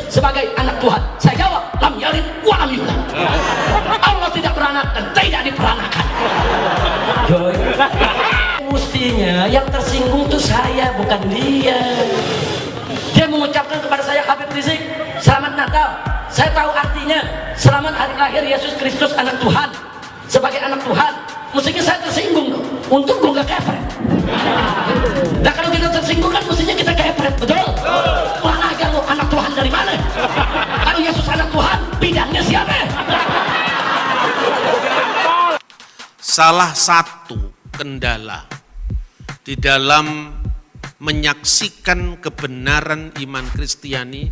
sebagai anak Tuhan? Saya jawab, lam yalid wa lam yulad. Allah tidak beranak dan tidak diperanakan. Joy. Mestinya yang tersinggung itu saya, bukan dia. Dia mengucapkan kepada saya, Habib Rizik, selamat Natal. Saya tahu artinya, selamat hari lahir Yesus Kristus anak Tuhan. Sebagai anak Tuhan, mestinya saya tersinggung dong. Untung gue gak kepret. Nah kalau kita tersinggung kan mestinya kita kepret, betul? Kurang ajar lo, anak Tuhan dari mana? Kalau Yesus anak Tuhan, bidangnya siapa? Salah satu kendala di dalam menyaksikan kebenaran iman Kristiani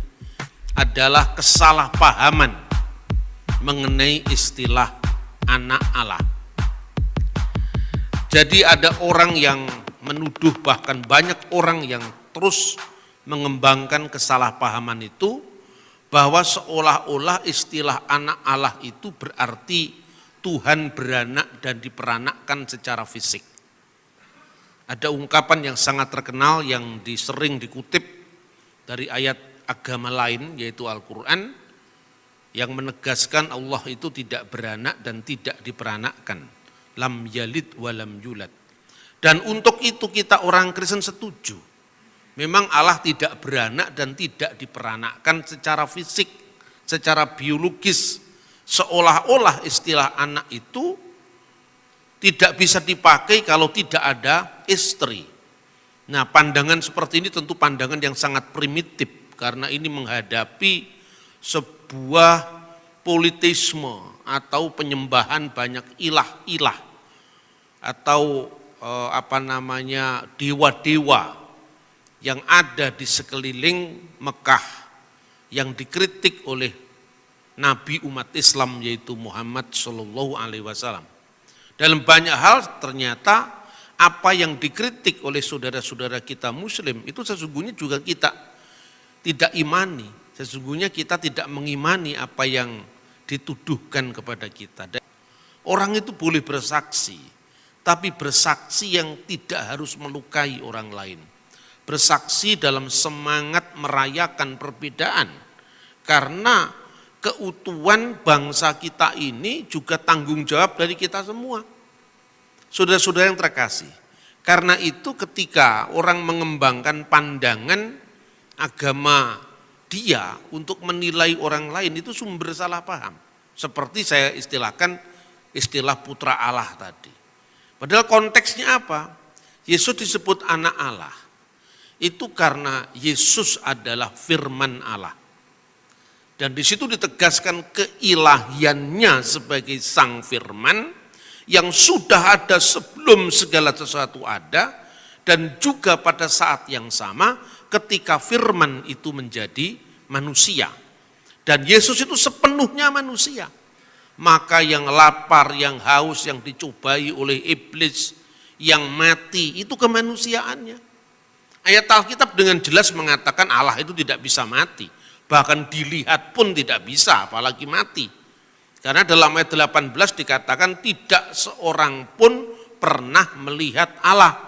adalah kesalahpahaman mengenai istilah anak Allah. Jadi ada orang yang menuduh, bahkan banyak orang yang terus mengembangkan kesalahpahaman itu, bahwa seolah-olah istilah anak Allah itu berarti Tuhan beranak dan diperanakkan secara fisik. Ada ungkapan yang sangat terkenal yang sering dikutip dari ayat agama lain, yaitu Al-Quran, yang menegaskan Allah itu tidak beranak dan tidak diperanakkan. Lam yalid wa lam yulad. Dan untuk itu kita orang Kristen setuju. Memang Allah tidak beranak dan tidak diperanakkan secara fisik, secara biologis. Seolah-olah istilah anak itu tidak bisa dipakai kalau tidak ada istri. Nah, pandangan seperti ini tentu pandangan yang sangat primitif, karena ini menghadapi sebuah politisme atau penyembahan banyak ilah-ilah atau dewa-dewa yang ada di sekeliling Mekah yang dikritik oleh Nabi umat Islam yaitu Muhammad Shallallahu Alaihi Wasallam. Dalam banyak hal ternyata apa yang dikritik oleh saudara-saudara kita Muslim itu sesungguhnya juga kita tidak imani. Sesungguhnya kita tidak mengimani apa yang dituduhkan kepada kita. Dan orang itu boleh bersaksi, tapi bersaksi yang tidak harus melukai orang lain. Bersaksi dalam semangat merayakan perbedaan, karena keutuhan bangsa kita ini juga tanggung jawab dari kita semua. Saudara-saudara yang terkasih, karena itu ketika orang mengembangkan pandangan agama dia untuk menilai orang lain, itu sumber salah paham. Seperti saya istilahkan istilah putra Allah tadi. Padahal konteksnya apa? Yesus disebut anak Allah. Itu karena Yesus adalah firman Allah. Dan di situ ditegaskan keilahiannya sebagai sang firman yang sudah ada sebelum segala sesuatu ada, dan juga pada saat yang sama ketika firman itu menjadi manusia. Dan Yesus itu sepenuhnya manusia. Maka yang lapar, yang haus, yang dicobai oleh iblis, yang mati, itu kemanusiaannya. Ayat Alkitab dengan jelas mengatakan Allah itu tidak bisa mati. Bahkan dilihat pun tidak bisa, apalagi mati. Karena dalam ayat 18 dikatakan tidak seorang pun pernah melihat Allah.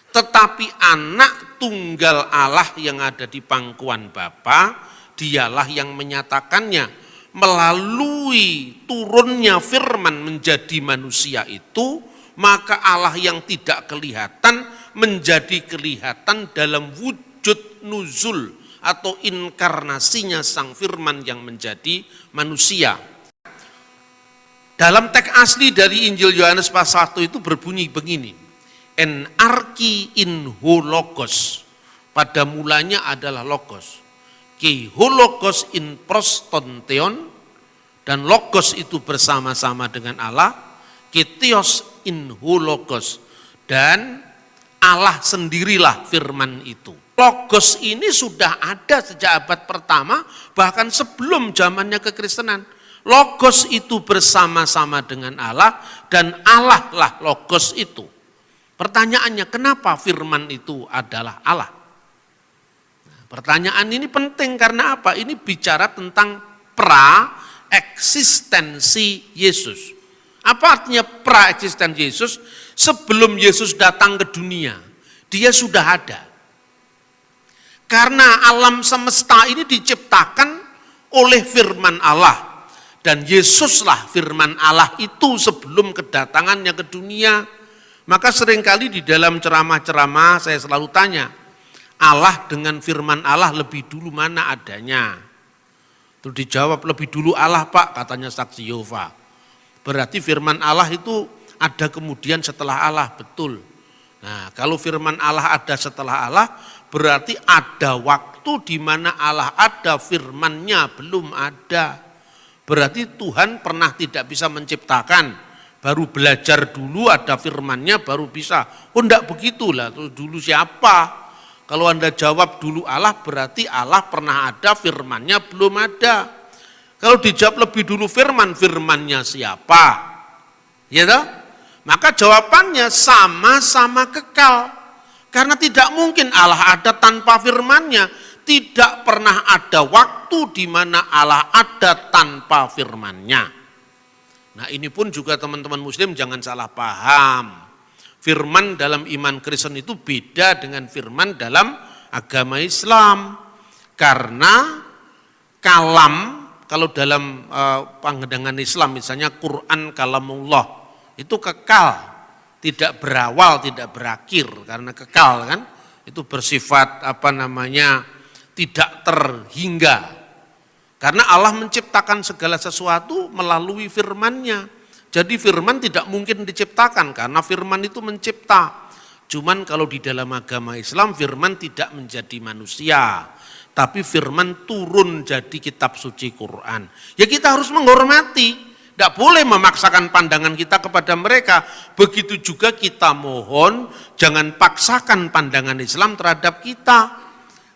Tetapi anak tunggal Allah yang ada di pangkuan Bapa, dialah yang menyatakannya. Melalui turunnya firman menjadi manusia itu, maka Allah yang tidak kelihatan menjadi kelihatan dalam wujud nuzul atau inkarnasinya sang firman yang menjadi manusia. Dalam teks asli dari Injil Yohanes pasal 1 itu berbunyi begini. En arki in ho logos. Pada mulanya adalah logos. Ki ho logos in prostonteon. Dan logos itu bersama-sama dengan Allah. Ki theos in ho logos. Dan Allah sendirilah firman itu. Logos ini sudah ada sejak abad pertama, bahkan sebelum zamannya kekristenan. Logos itu bersama-sama dengan Allah, dan Allah lah logos itu. Pertanyaannya, kenapa firman itu adalah Allah? Pertanyaan ini penting karena apa? Ini bicara tentang pra-eksistensi Yesus. Apa artinya pra-eksistensi Yesus? Sebelum Yesus datang ke dunia, dia sudah ada. Karena alam semesta ini diciptakan oleh firman Allah. Dan Yesuslah firman Allah itu sebelum kedatangannya ke dunia. Maka seringkali di dalam ceramah-ceramah saya selalu tanya, Allah dengan firman Allah lebih dulu mana adanya? Terus dijawab, lebih dulu Allah Pak, katanya saksi Yehova. Berarti firman Allah itu ada kemudian setelah Allah, betul. Nah, kalau firman Allah ada setelah Allah, berarti ada waktu di mana Allah ada, firman-Nya belum ada. Berarti Tuhan pernah tidak bisa menciptakan, baru belajar dulu ada firman-Nya baru bisa. Oh enggak begitulah, terus dulu siapa? Kalau Anda jawab dulu Allah, berarti Allah pernah ada, firman-Nya belum ada. Kalau dijawab lebih dulu firman, firman-Nya siapa? Ya toh? Maka jawabannya sama-sama kekal. Karena tidak mungkin Allah ada tanpa firman-Nya. Tidak pernah ada waktu di mana Allah ada tanpa firman-Nya. Nah ini pun juga teman-teman muslim jangan salah paham. Firman dalam iman Kristen itu beda dengan firman dalam agama Islam. Karena kalam, kalau dalam pandangan Islam misalnya Quran kalamullah, itu kekal, tidak berawal, tidak berakhir, karena kekal kan, itu bersifat tidak terhingga. Karena Allah menciptakan segala sesuatu melalui firman-Nya. Jadi firman tidak mungkin diciptakan karena firman itu mencipta. Cuman kalau di dalam agama Islam firman tidak menjadi manusia, tapi firman turun jadi kitab suci Quran. Ya kita harus menghormati. Tidak boleh memaksakan pandangan kita kepada mereka. Begitu juga kita mohon, jangan paksakan pandangan Islam terhadap kita.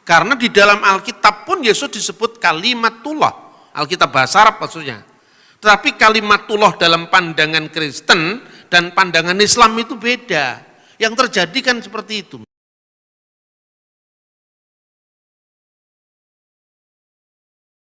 Karena di dalam Alkitab pun Yesus disebut kalimatullah. Alkitab bahasa Arab maksudnya. Tetapi kalimatullah dalam pandangan Kristen dan pandangan Islam itu beda. Yang terjadi kan seperti itu.